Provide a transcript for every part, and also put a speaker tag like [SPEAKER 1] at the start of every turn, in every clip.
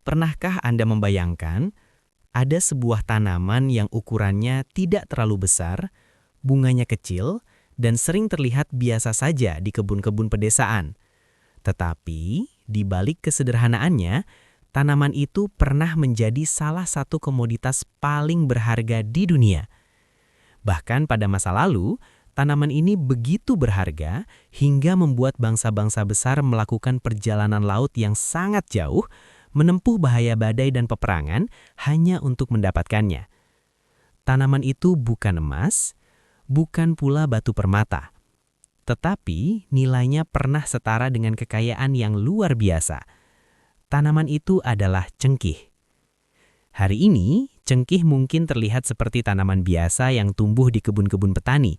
[SPEAKER 1] Pernahkah Anda membayangkan ada sebuah tanaman yang ukurannya tidak terlalu besar, bunganya kecil, dan sering terlihat biasa saja di kebun-kebun pedesaan? Tetapi, di balik kesederhanaannya, tanaman itu pernah menjadi salah satu komoditas paling berharga di dunia. Bahkan pada masa lalu, tanaman ini begitu berharga hingga membuat bangsa-bangsa besar melakukan perjalanan laut yang sangat jauh, menempuh bahaya badai dan peperangan hanya untuk mendapatkannya. Tanaman itu bukan emas, bukan pula batu permata, tetapi nilainya pernah setara dengan kekayaan yang luar biasa. Tanaman itu adalah cengkih. Hari ini, cengkih mungkin terlihat seperti tanaman biasa yang tumbuh di kebun-kebun petani.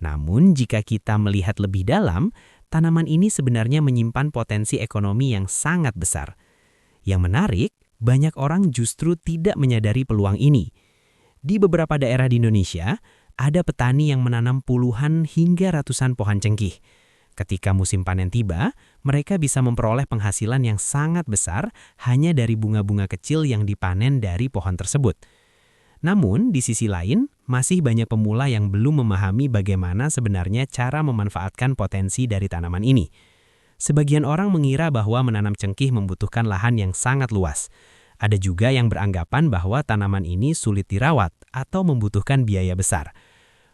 [SPEAKER 1] Namun, jika kita melihat lebih dalam, tanaman ini sebenarnya menyimpan potensi ekonomi yang sangat besar. Yang menarik, banyak orang justru tidak menyadari peluang ini. Di beberapa daerah di Indonesia, ada petani yang menanam puluhan hingga ratusan pohon cengkih. Ketika musim panen tiba, mereka bisa memperoleh penghasilan yang sangat besar hanya dari bunga-bunga kecil yang dipanen dari pohon tersebut. Namun, di sisi lain, masih banyak pemula yang belum memahami bagaimana sebenarnya cara memanfaatkan potensi dari tanaman ini. Sebagian orang mengira bahwa menanam cengkih membutuhkan lahan yang sangat luas. Ada juga yang beranggapan bahwa tanaman ini sulit dirawat atau membutuhkan biaya besar.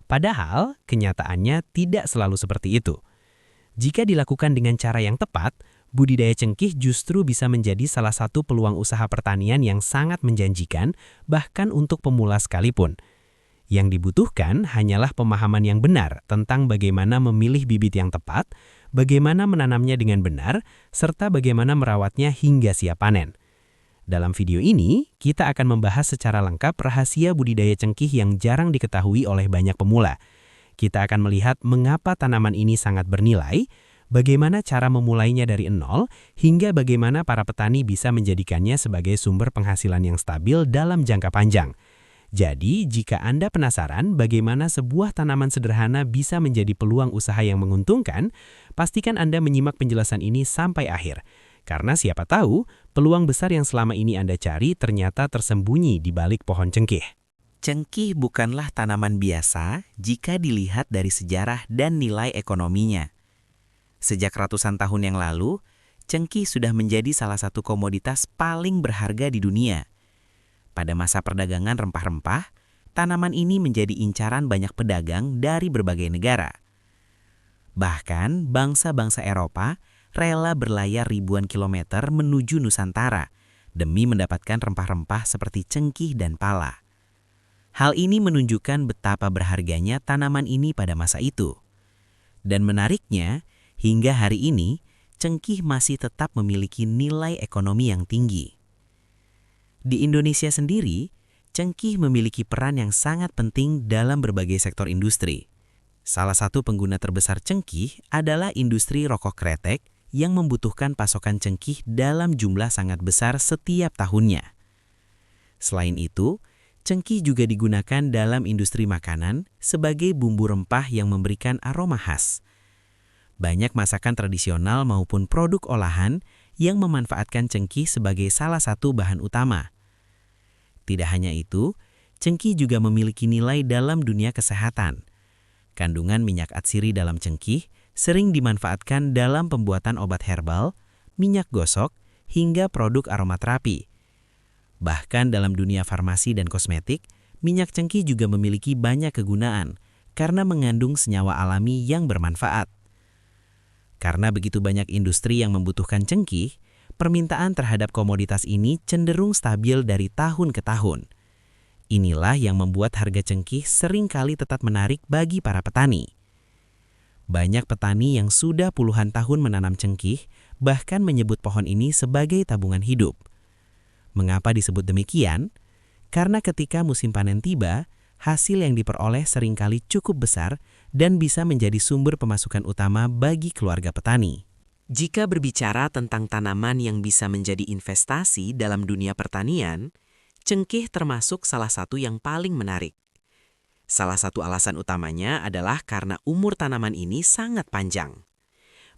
[SPEAKER 1] Padahal, kenyataannya tidak selalu seperti itu. Jika dilakukan dengan cara yang tepat, budidaya cengkih justru bisa menjadi salah satu peluang usaha pertanian yang sangat menjanjikan, bahkan untuk pemula sekalipun. Yang dibutuhkan hanyalah pemahaman yang benar tentang bagaimana memilih bibit yang tepat, bagaimana menanamnya dengan benar, serta bagaimana merawatnya hingga siap panen. Dalam video ini, kita akan membahas secara lengkap rahasia budidaya cengkih yang jarang diketahui oleh banyak pemula. Kita akan melihat mengapa tanaman ini sangat bernilai, bagaimana cara memulainya dari nol, hingga bagaimana para petani bisa menjadikannya sebagai sumber penghasilan yang stabil dalam jangka panjang. Jadi, jika Anda penasaran bagaimana sebuah tanaman sederhana bisa menjadi peluang usaha yang menguntungkan, pastikan Anda menyimak penjelasan ini sampai akhir. Karena siapa tahu, peluang besar yang selama ini Anda cari ternyata tersembunyi di balik pohon cengkih.
[SPEAKER 2] Cengkih bukanlah tanaman biasa jika dilihat dari sejarah dan nilai ekonominya. Sejak ratusan tahun yang lalu, cengkih sudah menjadi salah satu komoditas paling berharga di dunia. Pada masa perdagangan rempah-rempah, tanaman ini menjadi incaran banyak pedagang dari berbagai negara. Bahkan, bangsa-bangsa Eropa rela berlayar ribuan kilometer menuju Nusantara demi mendapatkan rempah-rempah seperti cengkih dan pala. Hal ini menunjukkan betapa berharganya tanaman ini pada masa itu. Dan menariknya, hingga hari ini, cengkih masih tetap memiliki nilai ekonomi yang tinggi. Di Indonesia sendiri, cengkih memiliki peran yang sangat penting dalam berbagai sektor industri. Salah satu pengguna terbesar cengkih adalah industri rokok kretek yang membutuhkan pasokan cengkih dalam jumlah sangat besar setiap tahunnya. Selain itu, cengkih juga digunakan dalam industri makanan sebagai bumbu rempah yang memberikan aroma khas. Banyak masakan tradisional maupun produk olahan yang memanfaatkan cengkih sebagai salah satu bahan utama. Tidak hanya itu, cengkih juga memiliki nilai dalam dunia kesehatan. Kandungan minyak atsiri dalam cengkih sering dimanfaatkan dalam pembuatan obat herbal, minyak gosok, hingga produk aromaterapi. Bahkan dalam dunia farmasi dan kosmetik, minyak cengkih juga memiliki banyak kegunaan karena mengandung senyawa alami yang bermanfaat. Karena begitu banyak industri yang membutuhkan cengkih, permintaan terhadap komoditas ini cenderung stabil dari tahun ke tahun. Inilah yang membuat harga cengkih seringkali tetap menarik bagi para petani. Banyak petani yang sudah puluhan tahun menanam cengkih bahkan menyebut pohon ini sebagai tabungan hidup. Mengapa disebut demikian? Karena ketika musim panen tiba, hasil yang diperoleh seringkali cukup besar dan bisa menjadi sumber pemasukan utama bagi keluarga petani. Jika berbicara tentang tanaman yang bisa menjadi investasi dalam dunia pertanian, cengkih termasuk salah satu yang paling menarik. Salah satu alasan utamanya adalah karena umur tanaman ini sangat panjang.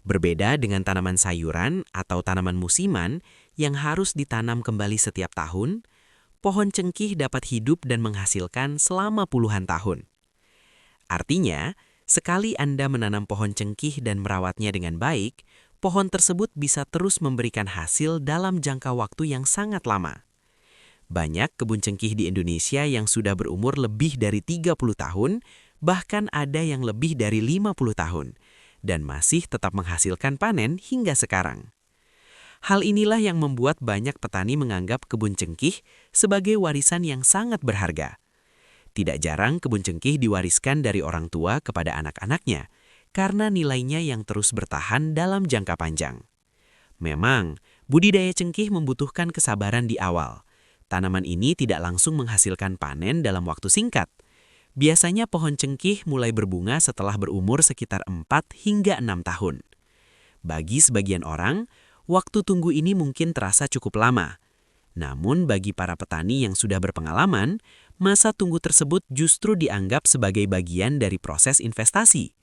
[SPEAKER 2] Berbeda dengan tanaman sayuran atau tanaman musiman yang harus ditanam kembali setiap tahun, pohon cengkih dapat hidup dan menghasilkan selama puluhan tahun. Artinya, sekali Anda menanam pohon cengkih dan merawatnya dengan baik, pohon tersebut bisa terus memberikan hasil dalam jangka waktu yang sangat lama. Banyak kebun cengkih di Indonesia yang sudah berumur lebih dari 30 tahun, bahkan ada yang lebih dari 50 tahun, dan masih tetap menghasilkan panen hingga sekarang. Hal inilah yang membuat banyak petani menganggap kebun cengkih sebagai warisan yang sangat berharga. Tidak jarang kebun cengkih diwariskan dari orang tua kepada anak-anaknya, karena nilainya yang terus bertahan dalam jangka panjang. Memang, budidaya cengkih membutuhkan kesabaran di awal. Tanaman ini tidak langsung menghasilkan panen dalam waktu singkat. Biasanya pohon cengkih mulai berbunga setelah berumur sekitar 4 hingga 6 tahun. Bagi sebagian orang, waktu tunggu ini mungkin terasa cukup lama. Namun bagi para petani yang sudah berpengalaman, masa tunggu tersebut justru dianggap sebagai bagian dari proses investasi.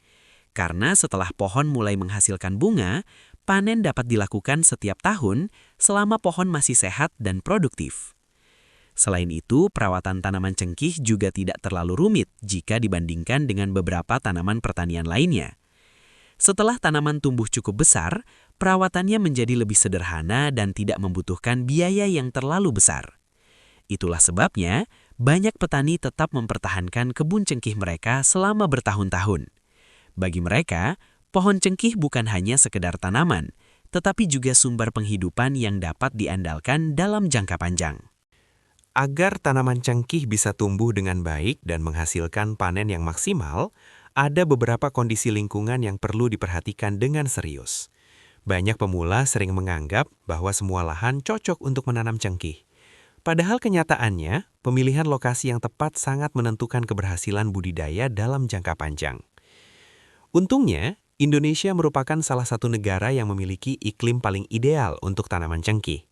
[SPEAKER 2] Karena setelah pohon mulai menghasilkan bunga, panen dapat dilakukan setiap tahun selama pohon masih sehat dan produktif. Selain itu, perawatan tanaman cengkih juga tidak terlalu rumit jika dibandingkan dengan beberapa tanaman pertanian lainnya. Setelah tanaman tumbuh cukup besar, perawatannya menjadi lebih sederhana dan tidak membutuhkan biaya yang terlalu besar. Itulah sebabnya, banyak petani tetap mempertahankan kebun cengkih mereka selama bertahun-tahun. Bagi mereka, pohon cengkih bukan hanya sekedar tanaman, tetapi juga sumber penghidupan yang dapat diandalkan dalam jangka panjang.
[SPEAKER 3] Agar tanaman cengkih bisa tumbuh dengan baik dan menghasilkan panen yang maksimal, ada beberapa kondisi lingkungan yang perlu diperhatikan dengan serius. Banyak pemula sering menganggap bahwa semua lahan cocok untuk menanam cengkih. Padahal kenyataannya, pemilihan lokasi yang tepat sangat menentukan keberhasilan budidaya dalam jangka panjang. Untungnya, Indonesia merupakan salah satu negara yang memiliki iklim paling ideal untuk tanaman cengkih.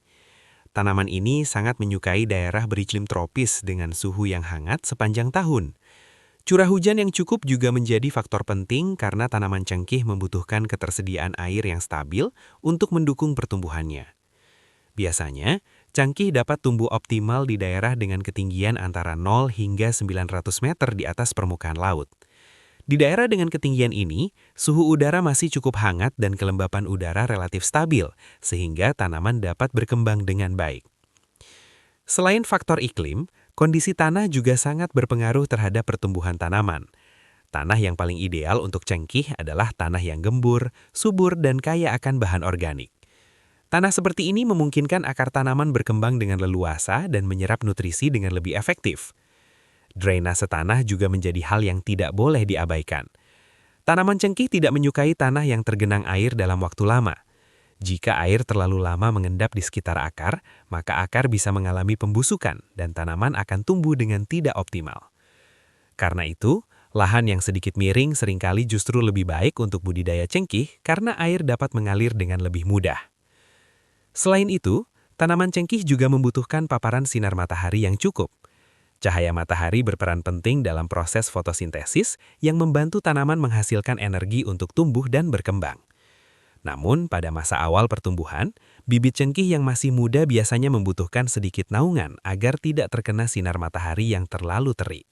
[SPEAKER 3] Tanaman ini sangat menyukai daerah beriklim tropis dengan suhu yang hangat sepanjang tahun. Curah hujan yang cukup juga menjadi faktor penting karena tanaman cengkih membutuhkan ketersediaan air yang stabil untuk mendukung pertumbuhannya. Biasanya, cengkih dapat tumbuh optimal di daerah dengan ketinggian antara 0 hingga 900 meter di atas permukaan laut. Di daerah dengan ketinggian ini, suhu udara masih cukup hangat dan kelembapan udara relatif stabil, sehingga tanaman dapat berkembang dengan baik. Selain faktor iklim, kondisi tanah juga sangat berpengaruh terhadap pertumbuhan tanaman. Tanah yang paling ideal untuk cengkih adalah tanah yang gembur, subur, dan kaya akan bahan organik. Tanah seperti ini memungkinkan akar tanaman berkembang dengan leluasa dan menyerap nutrisi dengan lebih efektif. Drainase tanah juga menjadi hal yang tidak boleh diabaikan. Tanaman cengkih tidak menyukai tanah yang tergenang air dalam waktu lama. Jika air terlalu lama mengendap di sekitar akar, maka akar bisa mengalami pembusukan dan tanaman akan tumbuh dengan tidak optimal. Karena itu, lahan yang sedikit miring seringkali justru lebih baik untuk budidaya cengkih karena air dapat mengalir dengan lebih mudah. Selain itu, tanaman cengkih juga membutuhkan paparan sinar matahari yang cukup. Cahaya matahari berperan penting dalam proses fotosintesis yang membantu tanaman menghasilkan energi untuk tumbuh dan berkembang. Namun, pada masa awal pertumbuhan, bibit cengkih yang masih muda biasanya membutuhkan sedikit naungan agar tidak terkena sinar matahari yang terlalu terik.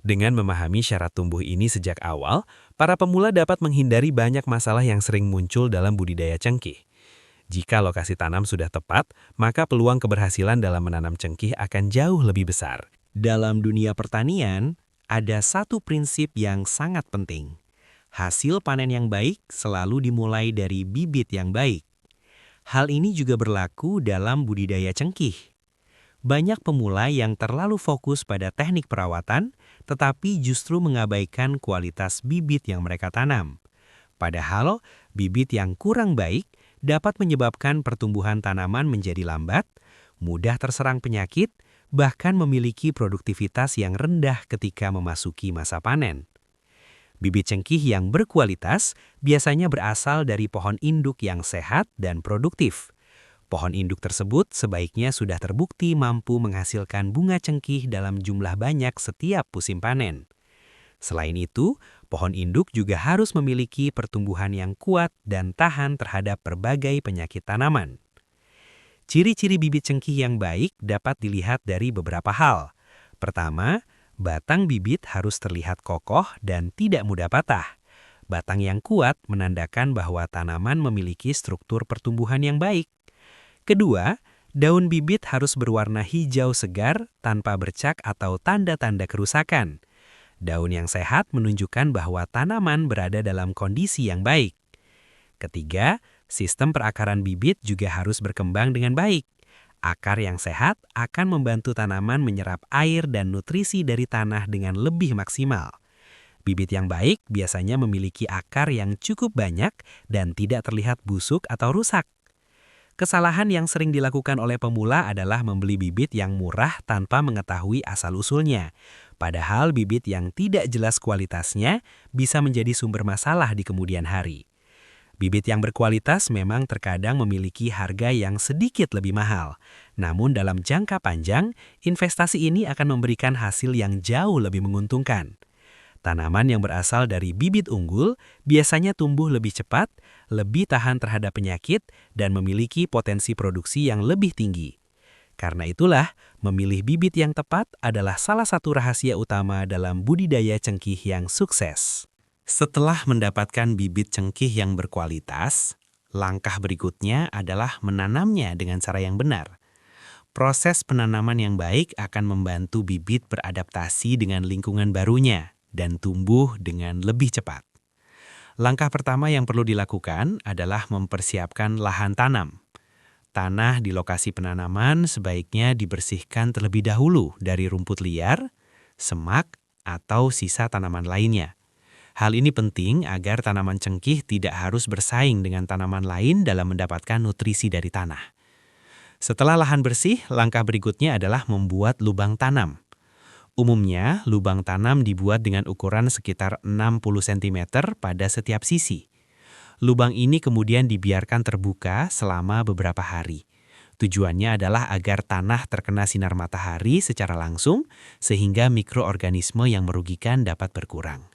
[SPEAKER 3] Dengan memahami syarat tumbuh ini sejak awal, para pemula dapat menghindari banyak masalah yang sering muncul dalam budidaya cengkih. Jika lokasi tanam sudah tepat, maka peluang keberhasilan dalam menanam cengkih akan jauh lebih besar.
[SPEAKER 1] Dalam dunia pertanian, ada satu prinsip yang sangat penting. Hasil panen yang baik selalu dimulai dari bibit yang baik. Hal ini juga berlaku dalam budidaya cengkih. Banyak pemula yang terlalu fokus pada teknik perawatan, tetapi justru mengabaikan kualitas bibit yang mereka tanam. Padahal, bibit yang kurang baik dapat menyebabkan pertumbuhan tanaman menjadi lambat, mudah terserang penyakit, bahkan memiliki produktivitas yang rendah ketika memasuki masa panen. Bibit cengkih yang berkualitas biasanya berasal dari pohon induk yang sehat dan produktif. Pohon induk tersebut sebaiknya sudah terbukti mampu menghasilkan bunga cengkih dalam jumlah banyak setiap musim panen. Selain itu,
[SPEAKER 4] Pohon induk juga harus memiliki pertumbuhan yang kuat dan tahan terhadap berbagai penyakit tanaman. Ciri-ciri bibit cengkih yang baik dapat dilihat dari beberapa hal. Pertama, batang bibit harus terlihat kokoh dan tidak mudah patah. Batang yang kuat menandakan bahwa tanaman memiliki struktur pertumbuhan yang baik. Kedua, daun bibit harus berwarna hijau segar tanpa bercak atau tanda-tanda kerusakan. Daun yang sehat menunjukkan bahwa tanaman berada dalam kondisi yang baik. Ketiga, sistem perakaran bibit juga harus berkembang dengan baik. Akar yang sehat akan membantu tanaman menyerap air dan nutrisi dari tanah dengan lebih maksimal. Bibit yang baik biasanya memiliki akar yang cukup banyak dan tidak terlihat busuk atau rusak. Kesalahan yang sering dilakukan oleh pemula adalah membeli bibit yang murah tanpa mengetahui asal-usulnya. Padahal bibit yang tidak jelas kualitasnya bisa menjadi sumber masalah di kemudian hari. Bibit yang berkualitas memang terkadang memiliki harga yang sedikit lebih mahal. Namun dalam jangka panjang, investasi ini akan memberikan hasil yang jauh lebih menguntungkan. Tanaman yang berasal dari bibit unggul biasanya tumbuh lebih cepat, lebih tahan terhadap penyakit, dan memiliki potensi produksi yang lebih tinggi. Karena itulah, memilih bibit yang tepat adalah salah satu rahasia utama dalam budidaya cengkih yang sukses.
[SPEAKER 1] Setelah mendapatkan bibit cengkih yang berkualitas, langkah berikutnya adalah menanamnya dengan cara yang benar. Proses penanaman yang baik akan membantu bibit beradaptasi dengan lingkungan barunya dan tumbuh dengan lebih cepat. Langkah pertama yang perlu dilakukan adalah mempersiapkan lahan tanam. Tanah di lokasi penanaman sebaiknya dibersihkan terlebih dahulu dari rumput liar, semak, atau sisa tanaman lainnya. Hal ini penting agar tanaman cengkih tidak harus bersaing dengan tanaman lain dalam mendapatkan nutrisi dari tanah. Setelah lahan bersih, langkah berikutnya adalah membuat lubang tanam. Umumnya, lubang tanam dibuat dengan ukuran sekitar 60 cm pada setiap sisi. Lubang ini kemudian dibiarkan terbuka selama beberapa hari. Tujuannya adalah agar tanah terkena sinar matahari secara langsung, sehingga mikroorganisme yang merugikan dapat berkurang.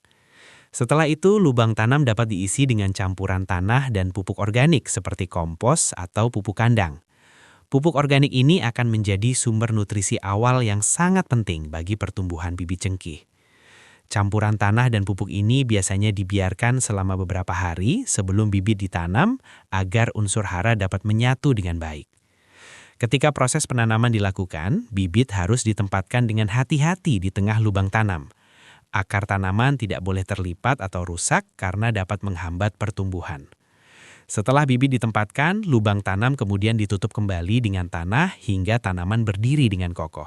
[SPEAKER 1] Setelah itu, lubang tanam dapat diisi dengan campuran tanah dan pupuk organik seperti kompos atau pupuk kandang. Pupuk organik ini akan menjadi sumber nutrisi awal yang sangat penting bagi pertumbuhan bibit cengkih. Campuran tanah dan pupuk ini biasanya dibiarkan selama beberapa hari sebelum bibit ditanam agar unsur hara dapat menyatu dengan baik. Ketika proses penanaman dilakukan, bibit harus ditempatkan dengan hati-hati di tengah lubang tanam. Akar tanaman tidak boleh terlipat atau rusak karena dapat menghambat pertumbuhan. Setelah bibit ditempatkan, lubang tanam kemudian ditutup kembali dengan tanah hingga tanaman berdiri dengan kokoh.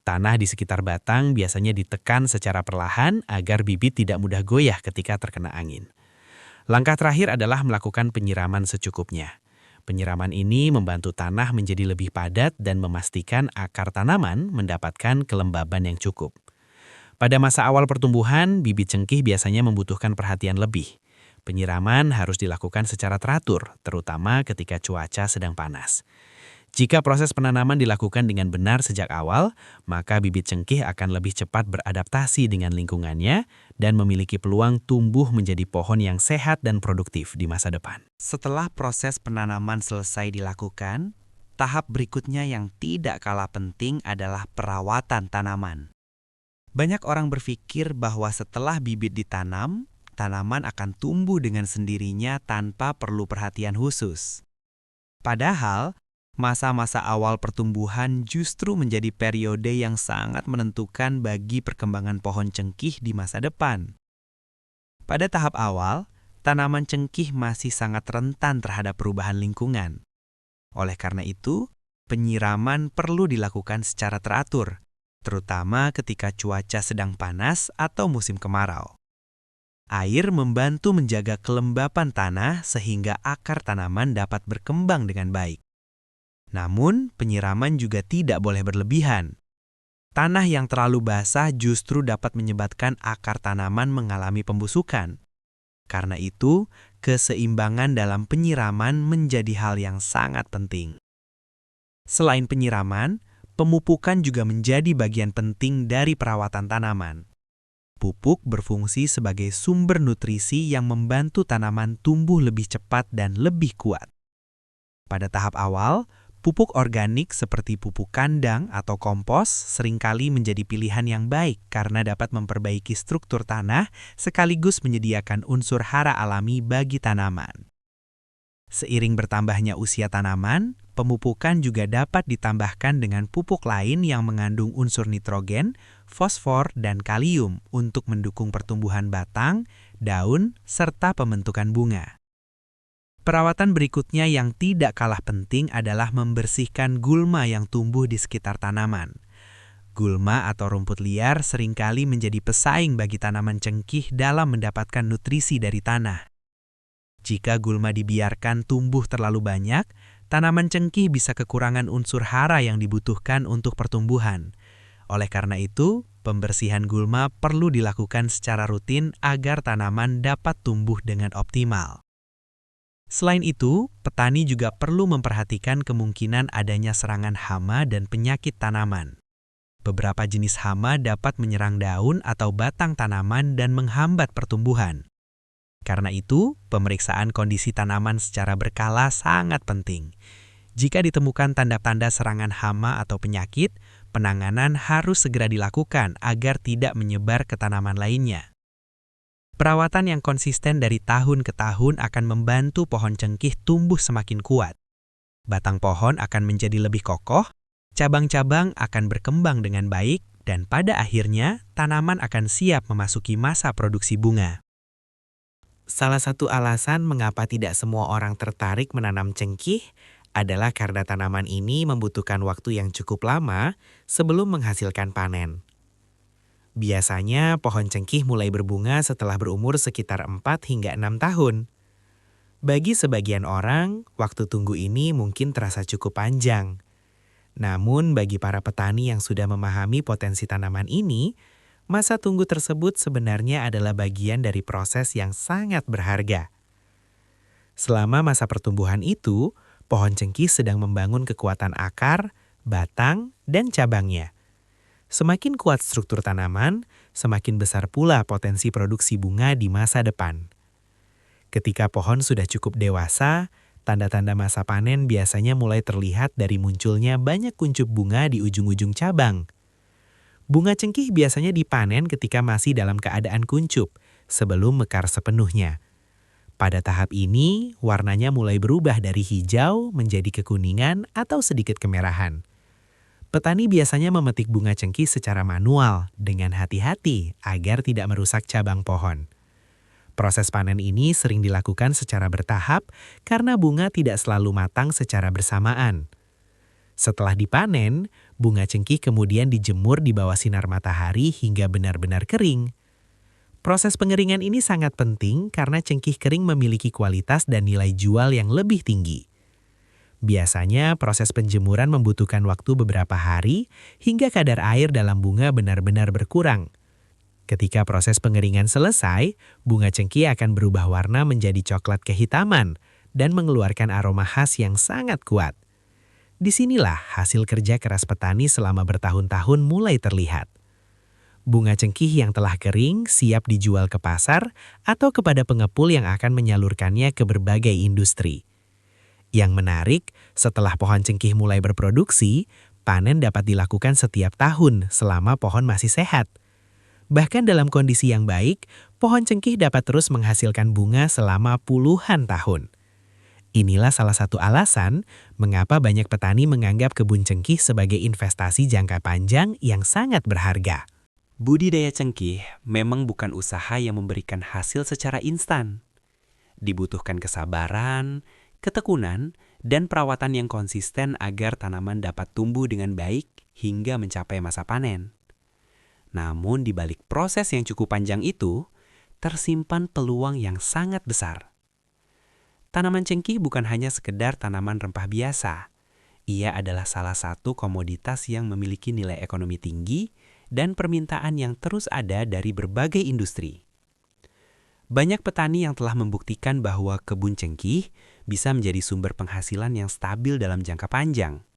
[SPEAKER 1] Tanah di sekitar batang biasanya ditekan secara perlahan agar bibit tidak mudah goyah ketika terkena angin. Langkah terakhir adalah melakukan penyiraman secukupnya. Penyiraman ini membantu tanah menjadi lebih padat dan memastikan akar tanaman mendapatkan kelembaban yang cukup. Pada masa awal pertumbuhan, bibit cengkih biasanya membutuhkan perhatian lebih. Penyiraman harus dilakukan secara teratur, terutama ketika cuaca sedang panas. Jika proses penanaman dilakukan dengan benar sejak awal, maka bibit cengkih akan lebih cepat beradaptasi dengan lingkungannya dan memiliki peluang tumbuh menjadi pohon yang sehat dan produktif di masa depan.
[SPEAKER 2] Setelah proses penanaman selesai dilakukan, tahap berikutnya yang tidak kalah penting adalah perawatan tanaman. Banyak orang berpikir bahwa setelah bibit ditanam, tanaman akan tumbuh dengan sendirinya tanpa perlu perhatian khusus. Padahal, masa-masa awal pertumbuhan justru menjadi periode yang sangat menentukan bagi perkembangan pohon cengkih di masa depan. Pada tahap awal, tanaman cengkih masih sangat rentan terhadap perubahan lingkungan. Oleh karena itu, penyiraman perlu dilakukan secara teratur, terutama ketika cuaca sedang panas atau musim kemarau. Air membantu menjaga kelembapan tanah sehingga akar tanaman dapat berkembang dengan baik. Namun, penyiraman juga tidak boleh berlebihan. Tanah yang terlalu basah justru dapat menyebabkan akar tanaman mengalami pembusukan. Karena itu, keseimbangan dalam penyiraman menjadi hal yang sangat penting. Selain penyiraman, pemupukan juga menjadi bagian penting dari perawatan tanaman.
[SPEAKER 4] Pupuk berfungsi sebagai sumber nutrisi yang membantu tanaman tumbuh lebih cepat dan lebih kuat. Pada tahap awal, pupuk organik seperti pupuk kandang atau kompos seringkali menjadi pilihan yang baik karena dapat memperbaiki struktur tanah sekaligus menyediakan unsur hara alami bagi tanaman. Seiring bertambahnya usia tanaman, pemupukan juga dapat ditambahkan dengan pupuk lain yang mengandung unsur nitrogen, fosfor, dan kalium untuk mendukung pertumbuhan batang, daun, serta pembentukan bunga. Perawatan berikutnya yang tidak kalah penting adalah membersihkan gulma yang tumbuh di sekitar tanaman. Gulma atau rumput liar seringkali menjadi pesaing bagi tanaman cengkih dalam mendapatkan nutrisi dari tanah. Jika gulma dibiarkan tumbuh terlalu banyak, tanaman cengkih bisa kekurangan unsur hara yang dibutuhkan untuk pertumbuhan. Oleh karena itu, pembersihan gulma perlu dilakukan secara rutin agar tanaman dapat tumbuh dengan optimal. Selain itu, petani juga perlu memperhatikan kemungkinan adanya serangan hama dan penyakit tanaman. Beberapa jenis hama dapat menyerang daun atau batang tanaman dan menghambat pertumbuhan. Karena itu, pemeriksaan kondisi tanaman secara berkala sangat penting. Jika ditemukan tanda-tanda serangan hama atau penyakit, penanganan harus segera dilakukan agar tidak menyebar ke tanaman lainnya. Perawatan yang konsisten dari tahun ke tahun akan membantu pohon cengkih tumbuh semakin kuat. Batang pohon akan menjadi lebih kokoh, cabang-cabang akan berkembang dengan baik, dan pada akhirnya tanaman akan siap memasuki masa produksi bunga.
[SPEAKER 1] Salah satu alasan mengapa tidak semua orang tertarik menanam cengkih adalah karena tanaman ini membutuhkan waktu yang cukup lama sebelum menghasilkan panen. Biasanya pohon cengkih mulai berbunga setelah berumur sekitar 4 hingga 6 tahun. Bagi sebagian orang, waktu tunggu ini mungkin terasa cukup panjang. Namun bagi para petani yang sudah memahami potensi tanaman ini, masa tunggu tersebut sebenarnya adalah bagian dari proses yang sangat berharga. Selama masa pertumbuhan itu, pohon cengkih sedang membangun kekuatan akar, batang, dan cabangnya. Semakin kuat struktur tanaman, semakin besar pula potensi produksi bunga di masa depan. Ketika pohon sudah cukup dewasa, tanda-tanda masa panen biasanya mulai terlihat dari munculnya banyak kuncup bunga di ujung-ujung cabang. Bunga cengkih biasanya dipanen ketika masih dalam keadaan kuncup, sebelum mekar sepenuhnya. Pada tahap ini, warnanya mulai berubah dari hijau menjadi kekuningan atau sedikit kemerahan. Petani biasanya memetik bunga cengkih secara manual dengan hati-hati agar tidak merusak cabang pohon. Proses panen ini sering dilakukan secara bertahap karena bunga tidak selalu matang secara bersamaan. Setelah dipanen, bunga cengkih kemudian dijemur di bawah sinar matahari hingga benar-benar kering. Proses pengeringan ini sangat penting karena cengkih kering memiliki kualitas dan nilai jual yang lebih tinggi. Biasanya proses penjemuran membutuhkan waktu beberapa hari hingga kadar air dalam bunga benar-benar berkurang. Ketika proses pengeringan selesai, bunga cengkih akan berubah warna menjadi coklat kehitaman dan mengeluarkan aroma khas yang sangat kuat. Disinilah hasil kerja keras petani selama bertahun-tahun mulai terlihat. Bunga cengkih yang telah kering siap dijual ke pasar atau kepada pengepul yang akan menyalurkannya ke berbagai industri. Yang menarik, setelah pohon cengkih mulai berproduksi, panen dapat dilakukan setiap tahun selama pohon masih sehat. Bahkan dalam kondisi yang baik, pohon cengkih dapat terus menghasilkan bunga selama puluhan tahun. Inilah salah satu alasan mengapa banyak petani menganggap kebun cengkih sebagai investasi jangka panjang yang sangat berharga.
[SPEAKER 4] Budidaya cengkih memang bukan usaha yang memberikan hasil secara instan. Dibutuhkan kesabaran, ketekunan, dan perawatan yang konsisten agar tanaman dapat tumbuh dengan baik hingga mencapai masa panen. Namun di balik proses yang cukup panjang itu, tersimpan peluang yang sangat besar. Tanaman cengkih bukan hanya sekedar tanaman rempah biasa. Ia adalah salah satu komoditas yang memiliki nilai ekonomi tinggi dan permintaan yang terus ada dari berbagai industri. Banyak petani yang telah membuktikan bahwa kebun cengkih bisa menjadi sumber penghasilan yang stabil dalam jangka panjang.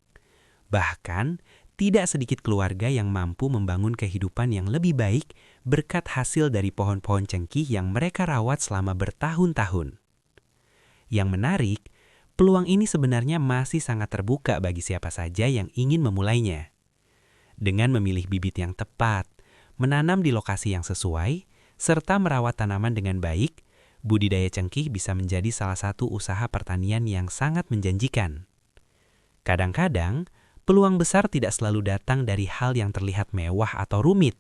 [SPEAKER 4] Bahkan, tidak sedikit keluarga yang mampu membangun kehidupan yang lebih baik berkat hasil dari pohon-pohon cengkih yang mereka rawat selama bertahun-tahun. Yang menarik, peluang ini sebenarnya masih sangat terbuka bagi siapa saja yang ingin memulainya. Dengan memilih bibit yang tepat, menanam di lokasi yang sesuai, serta merawat tanaman dengan baik, budidaya cengkih bisa menjadi salah satu usaha pertanian yang sangat menjanjikan. Kadang-kadang, peluang besar tidak selalu datang dari hal yang terlihat mewah atau rumit.